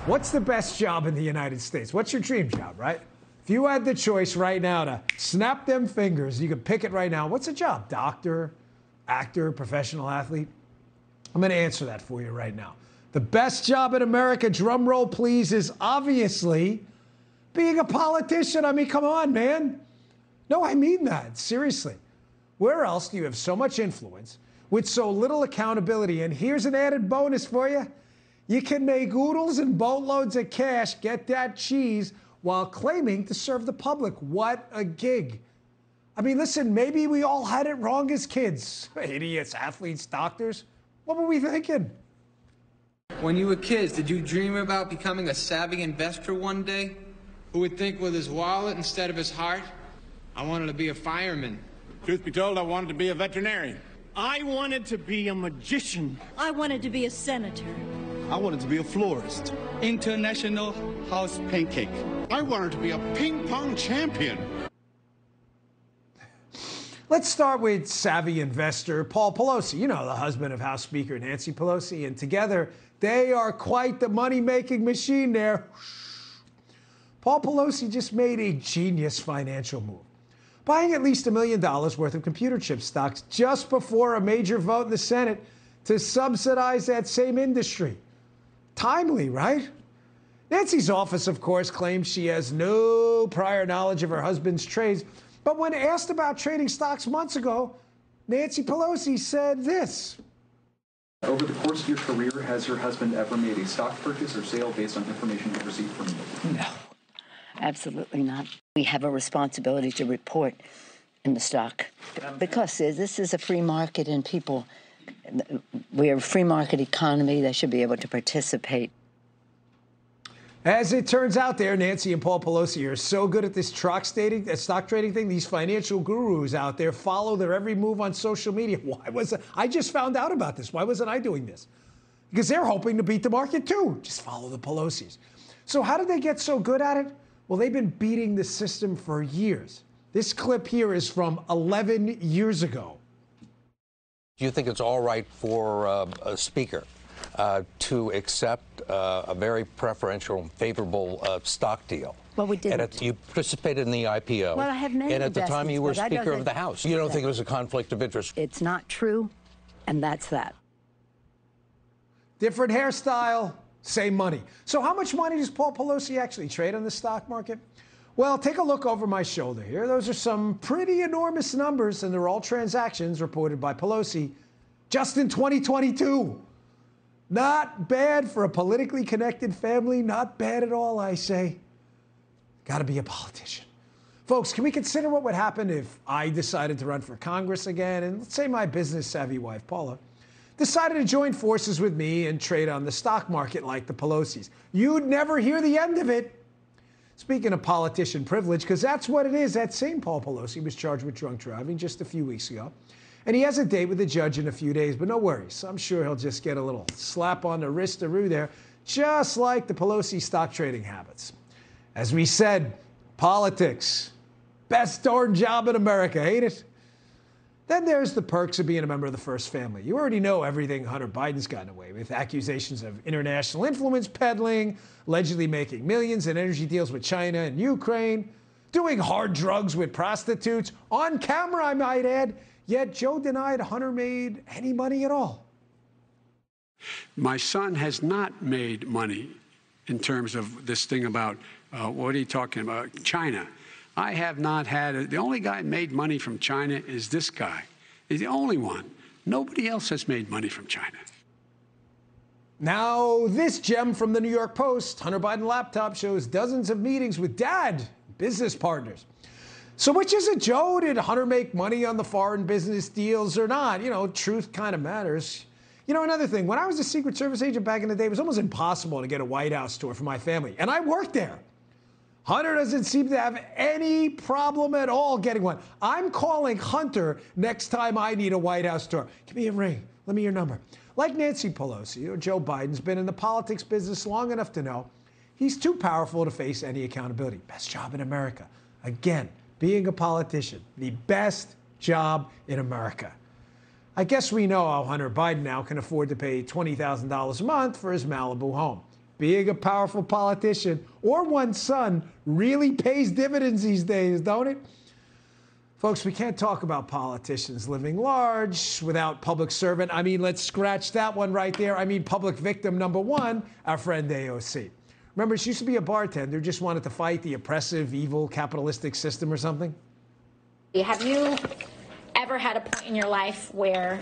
What's the best job in the United States? What's your dream job, right? If you had the choice right now to snap them fingers, you could pick it right now. What's a job? Doctor, actor, professional athlete? I'm going to answer that for you right now. The best job in America, drum roll please, is obviously being a politician. I mean, come on, man. No, I mean that. Seriously. Where else do you have so much influence with so little accountability? And here's an added bonus for you. You can make oodles and boatloads of cash, get that cheese, while claiming to serve the public. What a gig. I mean, listen, maybe we all had it wrong as kids. Idiots, athletes, doctors. What were we thinking? When you were kids, did you dream about becoming a savvy investor one day? Who would think with his wallet instead of his heart? I wanted to be a fireman. Truth be told, I wanted to be a veterinarian. I wanted to be a magician. I wanted to be a senator. I wanted to be a florist. International house pancake. I wanted to be a ping pong champion. Let's start with savvy investor Paul Pelosi, you know, the husband of House Speaker Nancy Pelosi, and together they are quite the money-making machine there. Paul Pelosi just made a genius financial move, buying at least $1 million worth of computer chip stocks just before a major vote in the Senate to subsidize that same industry. Timely, right? Nancy's office, of course, claims she has no prior knowledge of her husband's trades. But when asked about trading stocks months ago, Nancy Pelosi said this. Over the course of your career, has your husband ever made a stock purchase or sale based on information you received from you? No, absolutely not. We have a responsibility to report in the stock because this is a free market and people, we're a free market economy. They should be able to participate. As it turns out there, Nancy and Paul Pelosi are so good at this stock trading thing. These financial gurus out there follow their every move on social media. Why was I just found out about this? Why wasn't I doing this? Because they're hoping to beat the market too. Just follow the Pelosis. So how did they get so good at it? Well, they've been beating the system for years. This clip here is from 11 years ago. Do you think it's all right for a speaker to accept a very preferential, favorable stock deal? Well, we didn't. And you participated in the IPO. Well, I have many And at the time you were investments, Speaker of the House. You don't think it was a conflict of interest? It's not true, and that's that. Different hairstyle, same money. So how much money does Paul Pelosi actually trade on the stock market? Well, take a look over my shoulder here. Those are some pretty enormous numbers, and they're all transactions reported by Pelosi just in 2022. Not bad for a politically connected family. Not bad at all, I say. Got to be a politician. Folks, can we consider what would happen if I decided to run for Congress again, and let's say my business-savvy wife, Paula, decided to join forces with me and trade on the stock market like the Pelosis? You'd never hear the end of it. Speaking of politician privilege, because that's what it is, that same Paul Pelosi was charged with drunk driving just a few weeks ago. And he has a date with the judge in a few days, but no worries. I'm sure he'll just get a little slap on the wrist-a-roo there, just like the Pelosi stock trading habits. As we said, politics, best darn job in America, ain't it? Then there's the perks of being a member of the first family. You already know everything Hunter Biden's gotten away with. Accusations of international influence peddling, allegedly making millions in energy deals with China and Ukraine, doing hard drugs with prostitutes, on camera, I might add. Yet Joe denied Hunter made any money at all. My son has not made money in terms of this thing about, what are you talking about, China. I have not had, the only guy who made money from China is this guy. He's the only one. Nobody else has made money from China. Now, this gem from the New York Post, Hunter Biden laptop, shows dozens of meetings with dad, business partners. So which is it, Joe? Did Hunter make money on the foreign business deals or not? You know, truth kind of matters. You know, another thing, when I was a Secret Service agent back in the day, it was almost impossible to get a White House tour for my family. And I worked there. Hunter doesn't seem to have any problem at all getting one. I'm calling Hunter next time I need a White House tour. Give me a ring. Let me your number. Like Nancy Pelosi or Joe Biden's been in the politics business long enough to know he's too powerful to face any accountability. Best job in America. Again, being a politician, the best job in America. I guess we know how Hunter Biden now can afford to pay $20,000 a month for his Malibu home. being a powerful politician or one's son really pays dividends these days, don't it? Folks, we can't talk about politicians living large without public servant. I mean, let's scratch that one right there. I mean, public victim number one, our friend AOC. Remember, she used to be a bartender, just wanted to fight the oppressive, evil, capitalistic system or something. Have you ever had a point in your life where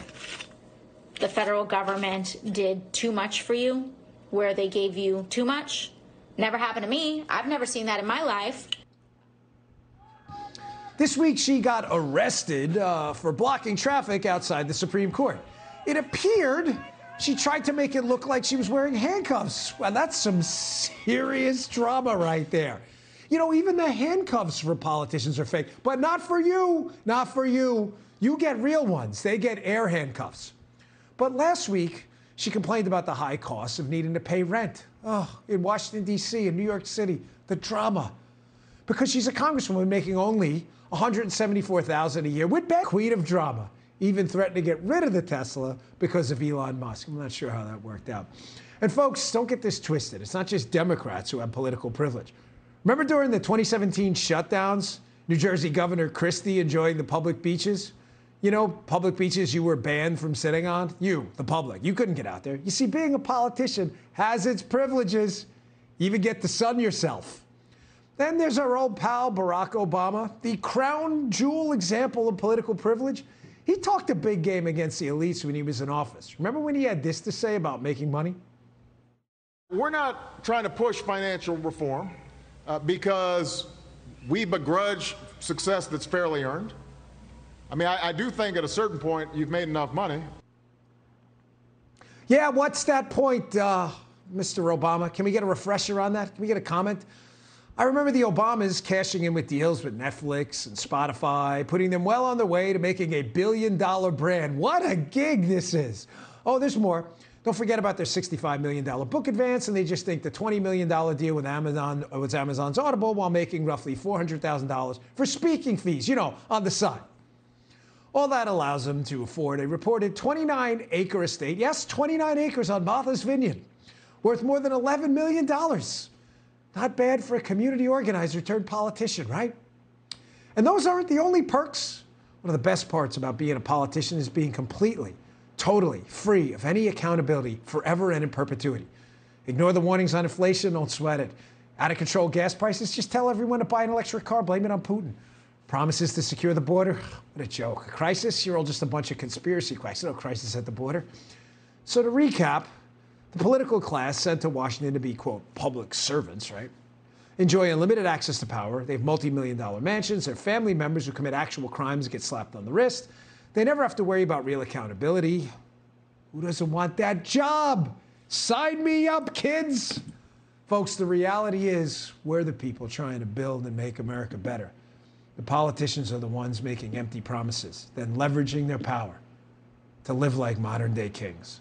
the federal government did too much for you, where they gave you too much? Never happened to me. I've never seen that in my life. This week, she got arrested for blocking traffic outside the Supreme Court. It appeared she tried to make it look like she was wearing handcuffs. Well, that's some serious drama right there. You know, even the handcuffs for politicians are fake, but not for you, not for you. You get real ones. They get air handcuffs. But last week, she complained about the high costs of needing to pay rent. Oh, in Washington, D.C., in New York City, the drama. Because she's a congresswoman making only $174,000 a year with queen of drama, even threatened to get rid of the Tesla because of Elon Musk. I'm not sure how that worked out. And folks, don't get this twisted. It's not just Democrats who have political privilege. Remember during the 2017 shutdowns, New Jersey Governor Christie enjoying the public beaches? You know, public beaches you were banned from sitting on? You, the public, you couldn't get out there. You see, being a politician has its privileges. You even get to sun yourself. Then there's our old pal, Barack Obama, the crown jewel example of political privilege. He talked a big game against the elites when he was in office. Remember when he had this to say about making money? We're not trying to push financial reform because we begrudge success that's fairly earned. I mean, I do think at a certain point you've made enough money. Yeah, what's that point, Mr. Obama? Can we get a refresher on that? Can we get a comment? I remember the Obamas cashing in with deals with Netflix and Spotify, putting them well on their way to making a billion-dollar brand. What a gig this is. Oh, there's more. Don't forget about their $65 million book advance, and they just think the $20 million deal with Amazon was Amazon's Audible while making roughly $400,000 for speaking fees, you know, on the side. All that allows them to afford a reported 29-acre estate. Yes, 29 acres on Martha's Vineyard, worth more than $11 million. Not bad for a community organizer turned politician, right? And those aren't the only perks. One of the best parts about being a politician is being completely, totally free of any accountability forever and in perpetuity. Ignore the warnings on inflation, don't sweat it. Out of control gas prices, just tell everyone to buy an electric car, blame it on Putin. Promises to secure the border, what a joke. A crisis, you're all just a bunch of conspiracy quacks. No crisis at the border. So to recap, the political class sent to Washington to be, quote, public servants, right? Enjoy unlimited access to power. They have multi-million-dollar mansions. They're family members who commit actual crimes get slapped on the wrist. They never have to worry about real accountability. Who doesn't want that job? Sign me up, kids. Folks, the reality is we're the people trying to build and make America better. The politicians are the ones making empty promises, then leveraging their power to live like modern-day kings.